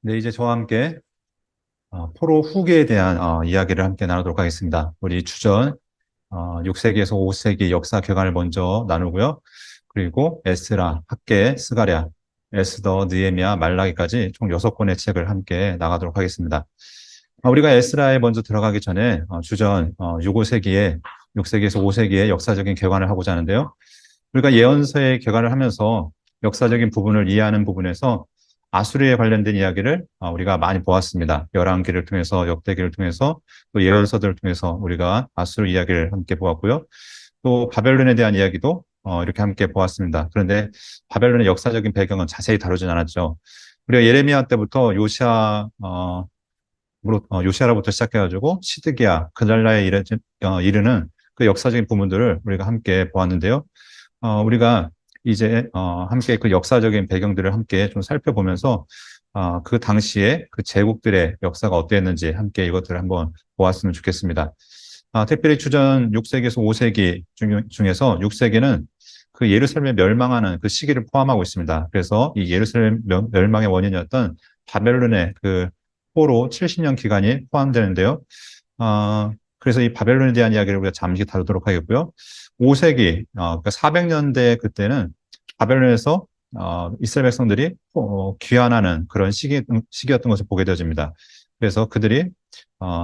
네, 이제 저와 함께 포로 후기에 대한 이야기를 함께 나누도록 하겠습니다. 우리 주전 6세기에서 5세기 역사 개관을 먼저 나누고요. 그리고 에스라, 학계, 스가랴, 에스더, 느헤미야, 말라기까지 총 6권의 책을 함께 나가도록 하겠습니다. 우리가 에스라에 먼저 들어가기 전에 주전 6, 5세기에 6세기에서 5세기의 역사적인 개관을 하고자 하는데요. 우리가 예언서의 개관을 하면서 역사적인 부분을 이해하는 부분에서 아수르에 관련된 이야기를 우리가 많이 보았습니다. 열왕기를 통해서, 역대기를 통해서, 또 예언서들을 통해서 우리가 아수르 이야기를 함께 보았고요. 또 바벨론에 대한 이야기도 이렇게 함께 보았습니다. 그런데 바벨론의 역사적인 배경은 자세히 다루진 않았죠. 우리가 예레미야 때부터 요시아로부터 시작해가지고 시드기야, 그날라에 이르는 그 역사적인 부분들을 우리가 함께 보았는데요. 우리가 이제 함께 그 역사적인 배경들을 함께 좀 살펴보면서 그 당시에 그 제국들의 역사가 어땠는지 함께 이것들을 한번 보았으면 좋겠습니다. 특별히 주전 6세기에서 5세기 중에서 6세기는 그 예루살렘이 멸망하는 그 시기를 포함하고 있습니다. 그래서 이 예루살렘 멸망의 원인이었던 바벨론의 그 포로 70년 기간이 포함되는데요. 그래서 이 바벨론에 대한 이야기를 우리가 잠시 다루도록 하겠고요. 5세기, 그러니까 400년대 그때는 바벨론에서 이스라엘 백성들이 귀환하는 그런 시기였던 것을 보게 되어집니다. 그래서 그들이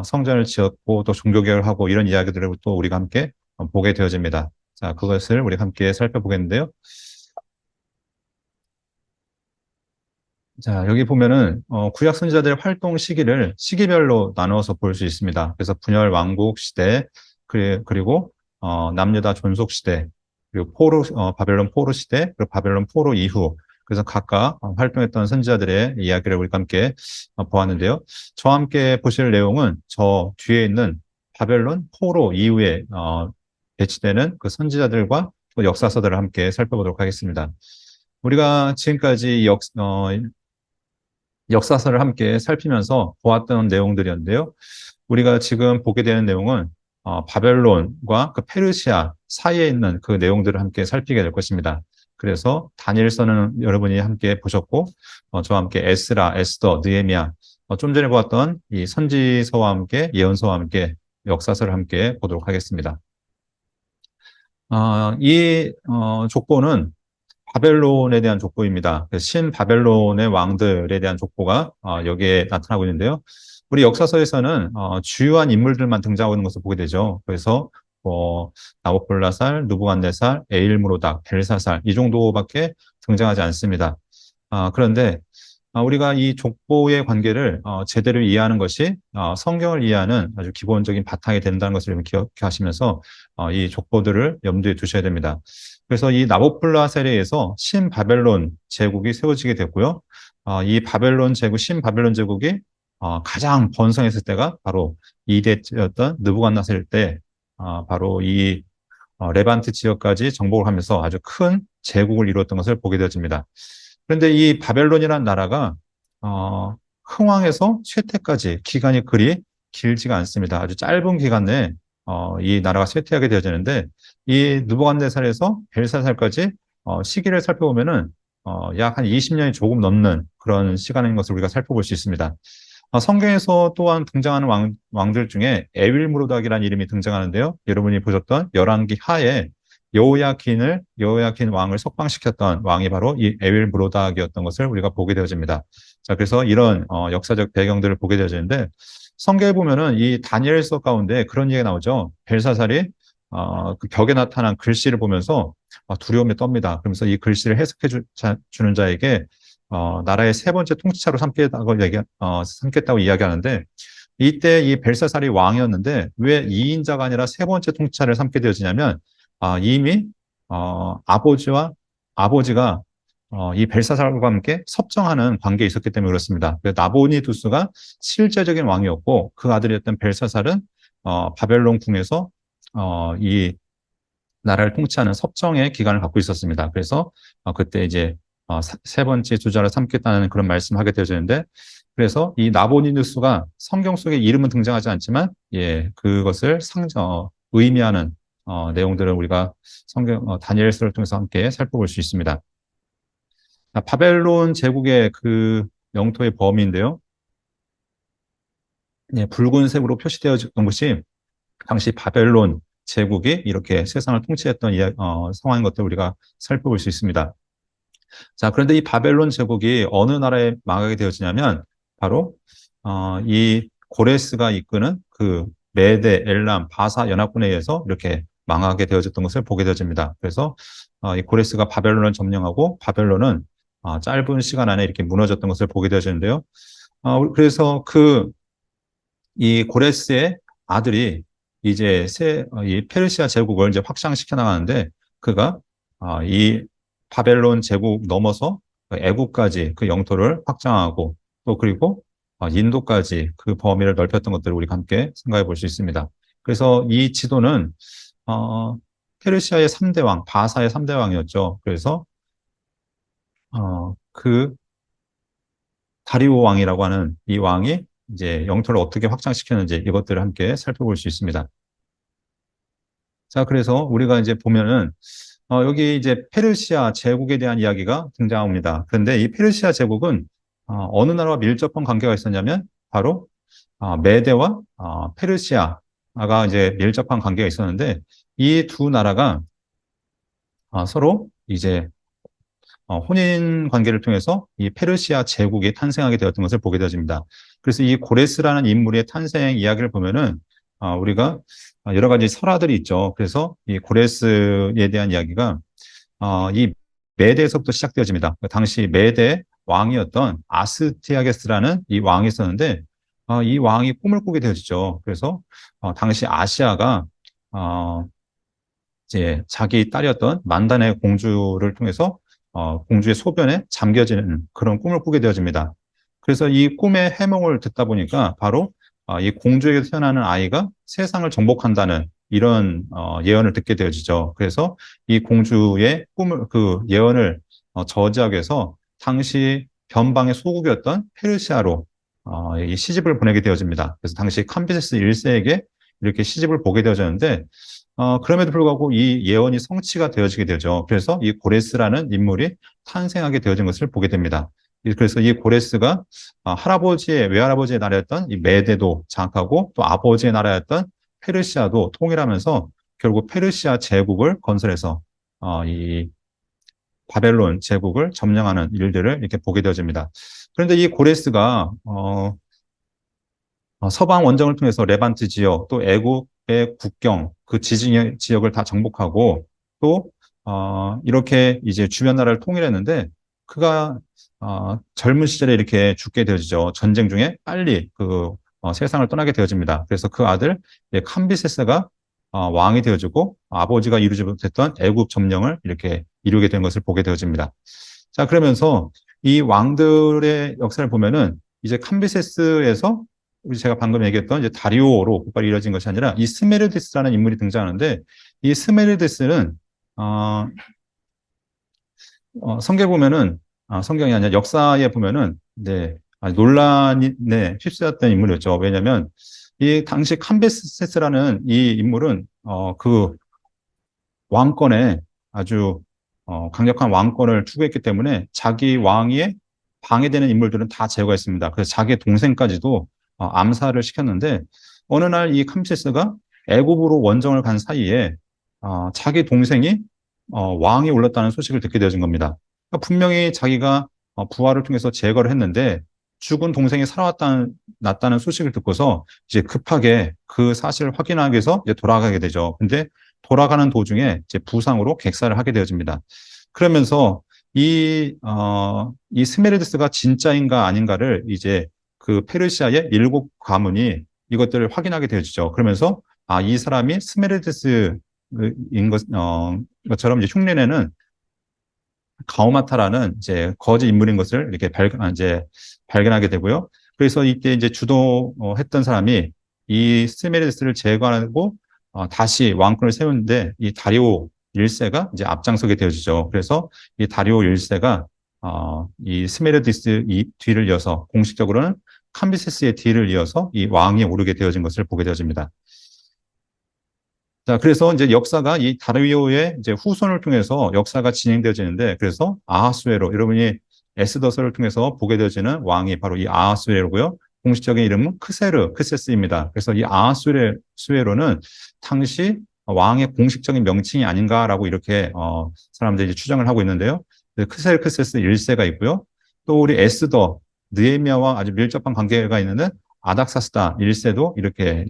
성전을 지었고 또 종교개혁을 하고 이런 이야기들을 또 우리가 함께 보게 되어집니다. 자, 그것을 우리 함께 살펴보겠는데요. 자, 여기 보면은 구약 선지자들의 활동 시기를 시기별로 나누어서 볼 수 있습니다. 그래서 분열 왕국 시대, 그리고 남유다 존속 시대, 그리고 바벨론 포로 시대, 그리고 바벨론 포로 이후. 그래서 각각 활동했던 선지자들의 이야기를 우리가 함께 보았는데요. 저와 함께 보실 내용은 저 뒤에 있는 바벨론 포로 이후에 배치되는 그 선지자들과 또 역사서들을 함께 살펴보도록 하겠습니다. 우리가 지금까지 역사서를 함께 살피면서 보았던 내용들이었는데요. 우리가 지금 보게 되는 내용은 바벨론과 그 페르시아 사이에 있는 그 내용들을 함께 살피게 될 것입니다. 그래서 다니엘서는 여러분이 함께 보셨고 저와 함께 에스라, 에스더, 느헤미야 좀 전에 보았던 이 선지서와 함께 예언서와 함께 역사서를 함께 보도록 하겠습니다. 이 족보는 바벨론에 대한 족보입니다. 신 바벨론의 왕들에 대한 족보가 여기에 나타나고 있는데요. 우리 역사서에서는 주요한 인물들만 등장하고 있는 것을 보게 되죠. 그래서 나부콜라살, 느부갓네살, 에일므로닥, 벨사살 이 정도밖에 등장하지 않습니다. 그런데 우리가 이 족보의 관계를 제대로 이해하는 것이 성경을 이해하는 아주 기본적인 바탕이 된다는 것을 기억하시면서 이 족보들을 염두에 두셔야 됩니다. 그래서 이 나보콜라셀에 의해서 신바벨론 제국이 세워지게 됐고요. 이 바벨론 제국, 신바벨론 제국이 가장 번성했을 때가 바로 이대였던 느부갓네살 때 바로 이 레반트 지역까지 정복을 하면서 아주 큰 제국을 이루었던 것을 보게 되어집니다. 그런데 이 바벨론이라는 나라가 흥왕에서 쇠퇴까지 기간이 그리 길지가 않습니다. 아주 짧은 기간 내에 이 나라가 쇠퇴하게 되어지는데 이 느부갓네살에서 벨사살까지 시기를 살펴보면은 약 한 20년이 조금 넘는 그런 시간인 것을 우리가 살펴볼 수 있습니다. 성경에서 또한 등장하는 왕들 중에 에윌무로닥이라는 이름이 등장하는데요. 여러분이 보셨던 열왕기 하에 여호야킨 왕을 석방시켰던 왕이 바로 이 에윌무로닥이었던 것을 우리가 보게 되어집니다. 자, 그래서 이런 역사적 배경들을 보게 되어지는데 성경에 보면은 이 다니엘서 가운데 그런 얘기가 나오죠. 벨사살이 그 벽에 나타난 글씨를 보면서 두려움에 떱니다. 그러면서 이 글씨를 해석해 주는 자에게 나라의 세 번째 통치자로 삼겠다고 이야기하는데 이때 이 벨사살이 왕이었는데 왜 2인자가 아니라 세 번째 통치자를 삼게 되어지냐면 이미 아버지가 이 벨사살과 함께 섭정하는 관계에 있었기 때문에 그렇습니다. 나보니두스가 실제적인 왕이었고 그 아들이었던 벨사살은 바벨론 궁에서 이 나라를 통치하는 섭정의 기간을 갖고 있었습니다. 그래서 그때 이제 세 번째 주자를 삼겠다는 그런 말씀을 하게 되어지는데 그래서 이 나보니누스가 성경 속에 이름은 등장하지 않지만 예 그것을 의미하는 내용들을 우리가 다니엘서를 통해서 함께 살펴볼 수 있습니다. 바벨론 제국의 그 영토의 범위인데요. 예, 붉은색으로 표시되어졌던 것이 당시 바벨론 제국이 이렇게 세상을 통치했던 상황인 것들 우리가 살펴볼 수 있습니다. 자, 그런데 이 바벨론 제국이 어느 나라에 망하게 되어지냐면 바로 이 고레스가 이끄는 그 메데, 엘람, 바사 연합군에 의해서 이렇게 망하게 되어졌던 것을 보게 되어집니다. 그래서 이 고레스가 바벨론을 점령하고 바벨론은 짧은 시간 안에 이렇게 무너졌던 것을 보게 되어지는데요. 그래서 이 고레스의 아들이 이제 이 페르시아 제국을 이제 확장시켜 나가는데 그가 이 바벨론 제국 넘어서 애국까지 그 영토를 확장하고 또 그리고 인도까지 그 범위를 넓혔던 것들을 우리가 함께 생각해 볼 수 있습니다. 그래서 이 지도는 페르시아의 3대 왕, 바사의 3대 왕이었죠. 그래서 그 다리오 왕이라고 하는 이 왕이 이제 영토를 어떻게 확장시켰는지 이것들을 함께 살펴볼 수 있습니다. 자, 그래서 우리가 이제 보면은 여기 이제 페르시아 제국에 대한 이야기가 등장합니다. 그런데 이 페르시아 제국은 어느 나라와 밀접한 관계가 있었냐면 바로 메대와 페르시아가 이제 밀접한 관계가 있었는데 이 두 나라가 서로 이제 혼인 관계를 통해서 이 페르시아 제국이 탄생하게 되었던 것을 보게 되어집니다. 그래서 이 고레스라는 인물의 탄생 이야기를 보면은 우리가 여러 가지 설화들이 있죠. 그래서 이 고레스에 대한 이야기가 이 메대에서부터 시작되어집니다. 당시 메대 왕이었던 아스티아게스라는 이 왕이 있었는데 이 왕이 꿈을 꾸게 되어지죠. 그래서 당시 아시아가 이제 자기 딸이었던 만다네 공주를 통해서 공주의 소변에 잠겨지는 그런 꿈을 꾸게 되어집니다. 그래서 이 꿈의 해몽을 듣다 보니까 바로 이 공주에게 태어나는 아이가 세상을 정복한다는 이런 예언을 듣게 되어지죠. 그래서 이 공주의 꿈을 그 예언을 저지하기 위해서 당시 변방의 소국이었던 페르시아로 이 시집을 보내게 되어집니다. 그래서 당시 캄비세스 1세에게 이렇게 시집을 보게 되어졌는데 그럼에도 불구하고 이 예언이 성취가 되어지게 되죠. 그래서 이 고레스라는 인물이 탄생하게 되어진 것을 보게 됩니다. 그래서 이 고레스가 외할아버지의 나라였던 이 메대도 장악하고 또 아버지의 나라였던 페르시아도 통일하면서 결국 페르시아 제국을 건설해서 이 바벨론 제국을 점령하는 일들을 이렇게 보게 되어집니다. 그런데 이 고레스가 서방 원정을 통해서 레반트 지역 또 애국의 국경 그 지역을 다 정복하고 또 이렇게 이제 주변 나라를 통일했는데 그가 젊은 시절에 이렇게 죽게 되어지죠. 전쟁 중에 빨리 세상을 떠나게 되어집니다. 그래서 그 아들 캄비세스가 왕이 되어지고 아버지가 이루지 못했던 애국 점령을 이렇게 이루게 된 것을 보게 되어집니다. 자, 그러면서 이 왕들의 역사를 보면은 이제 캄비세스에서 제가 방금 얘기했던 이제 다리오로 국가가 이루어진 것이 아니라 이 스메르디스라는 인물이 등장하는데 이 스메르디스는 성경에 보면은 성경이 아니라 역사에 보면은 이제 논란에 휩쓸렸던 인물이었죠. 왜냐하면 이 당시 캄비세스라는 이 인물은 그 왕권에 아주 강력한 왕권을 추구했기 때문에 자기 왕위에 방해되는 인물들은 다 제거했습니다. 그래서 자기 동생까지도 암살을 시켰는데 어느 날 이 캄비세스가 애굽으로 원정을 간 사이에 자기 동생이 왕이 올랐다는 소식을 듣게 되어진 겁니다. 그러니까 분명히 자기가 부하를 통해서 제거를 했는데 죽은 동생이 났다는 소식을 듣고서 이제 급하게 그 사실을 확인하기 위해서 이제 돌아가게 되죠. 근데 돌아가는 도중에 이제 부상으로 객사를 하게 되어집니다. 그러면서 이 스메르디스가 진짜인가 아닌가를 이제 그 페르시아의 7가문이 이것들을 확인하게 되어지죠. 그러면서 이 사람이 스메르디스인 것처럼 이제 흉내내는 가오마타라는 이제 거짓 인물인 것을 이렇게 발견하게 되고요. 그래서 이때 이제 주도했던 사람이 이 스메르디스를 제거하고 다시 왕권을 세우는데 이 다리오 1세가 이제 앞장서게 되어지죠. 그래서 이 다리오 1세가 이 스메르디스 뒤를 이어서 공식적으로는 캄비세스의 뒤를 이어서 이 왕이 오르게 되어진 것을 보게 되어집니다. 자, 그래서 이제 역사가 이 다리오의 이제 후손을 통해서 역사가 진행되어지는데 그래서 아하수에로 여러분이 에스더서를 통해서 보게 되어지는 왕이 바로 이 아하수에로고요. 공식적인 이름은 크세스입니다. 그래서 이 아하수에로는 당시 왕의 공식적인 명칭이 아닌가라고 이렇게 사람들이 추정을 하고 있는데요. 크세스 1세가 있고요. 또 우리 에스더, 느헤미야와 아주 밀접한 관계가 있는 아닥사스다 1세도 이렇게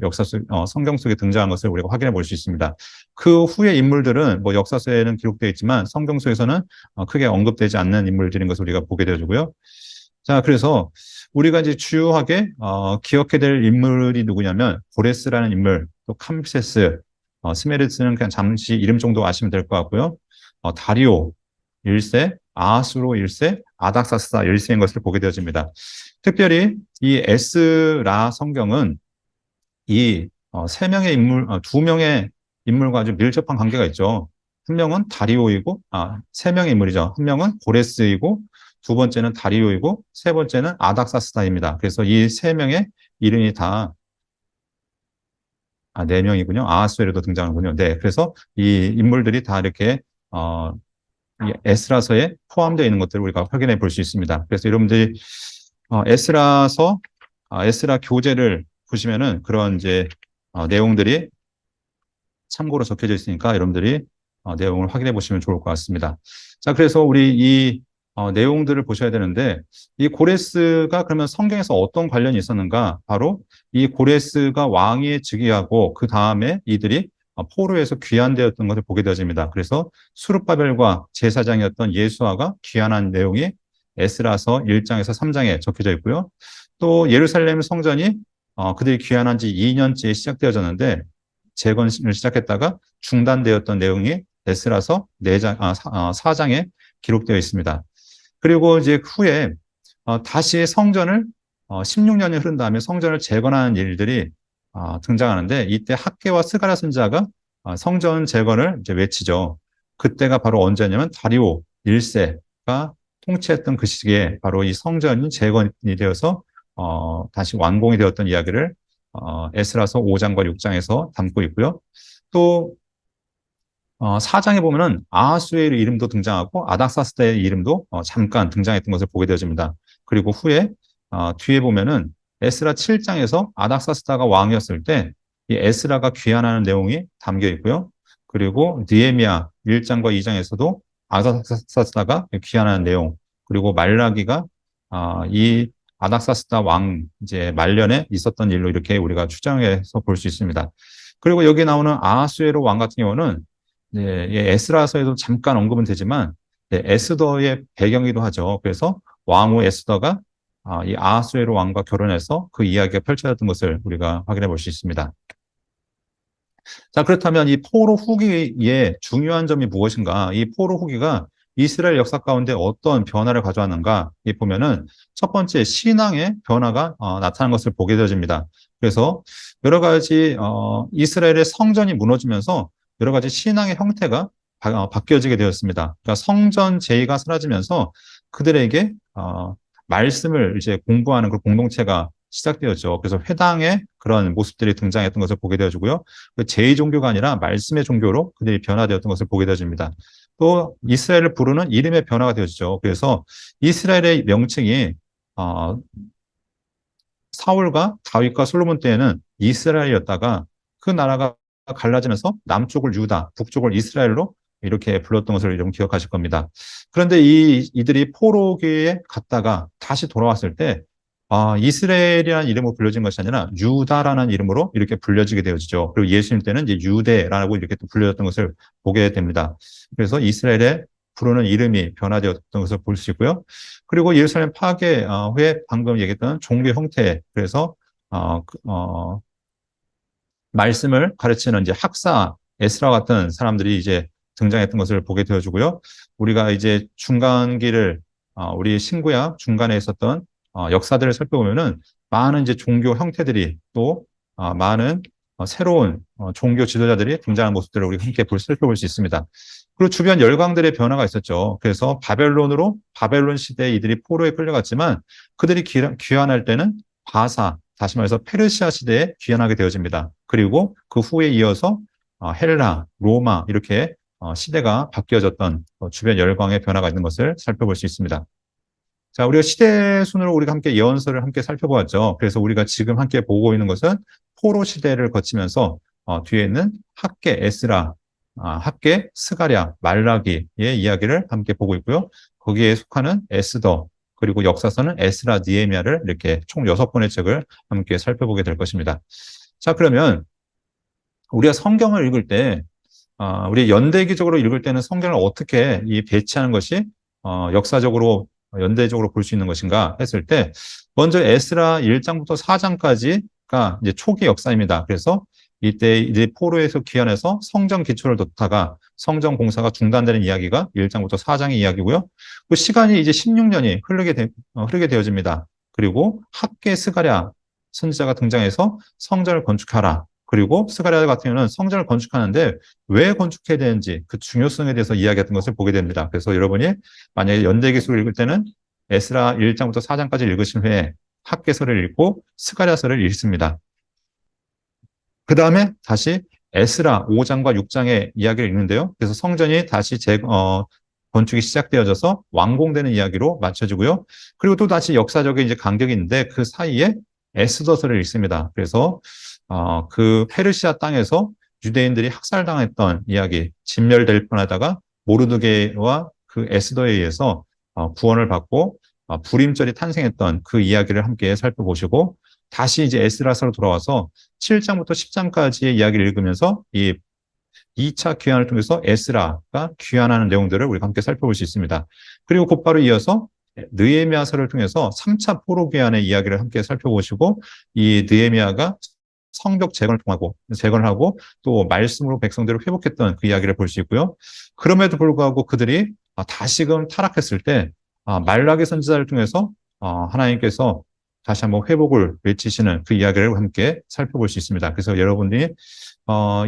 성경 속에 등장한 것을 우리가 확인해 볼 수 있습니다. 그 후의 인물들은 뭐 역사서에는 기록되어 있지만 성경 속에서는 크게 언급되지 않는 인물들인 것을 우리가 보게 되어지고요. 자, 그래서 우리가 이제 주요하게 기억해야 될 인물이 누구냐면 고레스라는 인물, 또 캄비세스, 스메르스는 그냥 잠시 이름 정도 아시면 될 것 같고요. 다리오 1세, 아하수로 1세, 아닥사스다 1세인 것을 보게 되어집니다. 특별히 이 에스라 성경은 이 세 명의 인물, 두 명의 인물과 아주 밀접한 관계가 있죠. 한 명은 다리오이고, 세 명의 인물이죠. 한 명은 고레스이고, 두 번째는 다리오이고, 세 번째는 아닥사스다입니다. 그래서 이 세 명의 이름이 다, 네 명이군요. 아하수에르도 등장하는군요. 네. 그래서 이 인물들이 다 이렇게, 이 에스라서에 포함되어 있는 것들을 우리가 확인해 볼 수 있습니다. 그래서 여러분들이, 에스라서, 에스라 교재를 보시면은 그런 이제, 내용들이 참고로 적혀져 있으니까 여러분들이 내용을 확인해 보시면 좋을 것 같습니다. 자, 그래서 우리 이 내용들을 보셔야 되는데 이 고레스가 그러면 성경에서 어떤 관련이 있었는가? 바로 이 고레스가 왕위에 즉위하고 그 다음에 이들이 포로에서 귀환되었던 것을 보게 되어집니다. 그래서 수룹바벨과 제사장이었던 예수아가 귀환한 내용이 에스라서 1장에서 3장에 적혀져 있고요. 또 예루살렘 성전이 그들이 귀환한 지 2년째 시작되어졌는데 재건을 시작했다가 중단되었던 내용이 에스라서 4장에 기록되어 있습니다. 그리고 이제 후에 다시 성전을 16년이 흐른 다음에 성전을 재건하는 일들이 등장하는데 이때 학개와 스가랴 선지자가 성전 재건을 이제 외치죠. 그때가 바로 언제냐면 다리오 1세가 통치했던 그 시기에 바로 이 성전이 재건이 되어서 다시 완공이 되었던 이야기를 에스라서 5장과 6장에서 담고 있고요. 또 4장에 보면은 아하수의 이름도 등장하고 아닥사스다의 이름도 잠깐 등장했던 것을 보게 되어집니다. 그리고 후에 뒤에 보면은 에스라 7장에서 아닥사스다가 왕이었을 때 이 에스라가 귀환하는 내용이 담겨 있고요. 그리고 느헤미야 1장과 2장에서도 아닥사스다가 귀환하는 내용, 그리고 말라기가 이 아닥사스다 왕 이제 말년에 있었던 일로 이렇게 우리가 추정해서 볼 수 있습니다. 그리고 여기 나오는 아하수에로 왕 같은 경우는 네, 에스라서에도 잠깐 언급은 되지만 네, 에스더의 배경이기도 하죠. 그래서 왕후 에스더가 이 아하수에로 왕과 결혼해서 그 이야기가 펼쳐졌던 것을 우리가 확인해 볼 수 있습니다. 자, 그렇다면 이 포로 후기의 중요한 점이 무엇인가? 이 포로 후기가 이스라엘 역사 가운데 어떤 변화를 가져왔는가? 이 보면은 첫 번째 신앙의 변화가 나타난 것을 보게 되어집니다. 그래서 여러 가지 이스라엘의 성전이 무너지면서 여러 가지 신앙의 형태가 바뀌어지게 되었습니다. 그러니까 성전 제의가 사라지면서 그들에게 말씀을 이제 공부하는 그 공동체가 시작되었죠. 그래서 회당의 그런 모습들이 등장했던 것을 보게 되어지고요. 그 제2 종교가 아니라 말씀의 종교로 그들이 변화되었던 것을 보게 되어집니다. 또 이스라엘을 부르는 이름의 변화가 되어지죠. 그래서 이스라엘의 명칭이 사울과 다윗과 솔로몬 때에는 이스라엘이었다가 그 나라가 갈라지면서 남쪽을 유다, 북쪽을 이스라엘로 이렇게 불렀던 것을 여러분 기억하실 겁니다. 그런데 이들이 포로기에 갔다가 다시 돌아왔을 때 이스라엘이라는 이름으로 불려진 것이 아니라 유다라는 이름으로 이렇게 불려지게 되어지죠. 그리고 예수님 때는 이제 유대라고 이렇게 또 불려졌던 것을 보게 됩니다. 그래서 이스라엘의 부르는 이름이 변화되었던 것을 볼 수 있고요. 그리고 예루살렘 파괴 후에 방금 얘기했던 종교 형태, 그래서 말씀을 가르치는 이제 학사, 에스라 같은 사람들이 이제 등장했던 것을 보게 되어주고요. 우리가 이제 중간기를 우리 신구약 중간에 있었던 역사들을 살펴보면은 많은 이제 종교 형태들이 또 많은 새로운 종교 지도자들이 등장하는 모습들을 우리 함께 살펴볼 수 있습니다. 그리고 주변 열강들의 변화가 있었죠. 그래서 바벨론 시대에 이들이 포로에 끌려갔지만 그들이 귀환할 때는 바사, 다시 말해서 페르시아 시대에 귀환하게 되어집니다. 그리고 그 후에 이어서 헬라, 로마 이렇게 시대가 바뀌어졌던 주변 열강의 변화가 있는 것을 살펴볼 수 있습니다. 자, 우리가 시대 순으로 우리가 함께 예언서를 함께 살펴보았죠. 그래서 우리가 지금 함께 보고 있는 것은 포로 시대를 거치면서 뒤에 있는 학계 에스라, 학계 스가랴, 말라기의 이야기를 함께 보고 있고요. 거기에 속하는 에스더, 그리고 역사서는 에스라, 느헤미야를 이렇게 총 6권의 책을 함께 살펴보게 될 것입니다. 자, 그러면 우리가 성경을 읽을 때 우리 연대기적으로 읽을 때는 성경을 어떻게 이 배치하는 것이 역사적으로 연대적으로 볼 수 있는 것인가 했을 때 먼저 에스라 1장부터 4장까지가 이제 초기 역사입니다. 그래서 이때 이제 포로에서 귀환해서 성전 기초를 뒀다가 성전 공사가 중단되는 이야기가 1장부터 4장의 이야기고요. 그 시간이 이제 16년이 흐르게 되어집니다. 그리고 학계 스가랴 선지자가 등장해서 성전을 건축하라. 그리고 스가랴 같은 경우는 성전을 건축하는데 왜 건축해야 되는지 그 중요성에 대해서 이야기했던 것을 보게 됩니다. 그래서 여러분이 만약에 연대기술을 읽을 때는 에스라 1장부터 4장까지 읽으신 후에 학개서를 읽고 스가랴서를 읽습니다. 그 다음에 다시 에스라 5장과 6장의 이야기를 읽는데요. 그래서 성전이 다시 건축이 시작되어져서 완공되는 이야기로 맞춰지고요. 그리고 또 다시 역사적인 이제 간격이 있는데 그 사이에 에스더서를 읽습니다. 그래서 그 페르시아 땅에서 유대인들이 학살당했던 이야기, 진멸될 뻔하다가 모르드게와 그 에스더에 의해서 구원을 받고 불임절이 탄생했던 그 이야기를 함께 살펴보시고 다시 이제 에스라서로 돌아와서 7장부터 10장까지의 이야기를 읽으면서 이 2차 귀환을 통해서 에스라가 귀환하는 내용들을 우리가 함께 살펴볼 수 있습니다. 그리고 곧바로 이어서 느헤미야서를 통해서 3차 포로 귀환의 이야기를 함께 살펴보시고 이 느헤미야가 성벽 재건을 하고 또 말씀으로 백성들을 회복했던 그 이야기를 볼 수 있고요. 그럼에도 불구하고 그들이 다시금 타락했을 때 말라기 선지자를 통해서 하나님께서 다시 한번 회복을 외치시는 그 이야기를 함께 살펴볼 수 있습니다. 그래서 여러분들이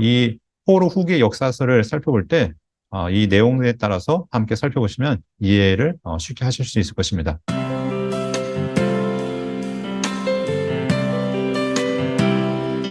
이 포로 후기 역사서를 살펴볼 때 이 내용에 따라서 함께 살펴보시면 이해를 쉽게 하실 수 있을 것입니다.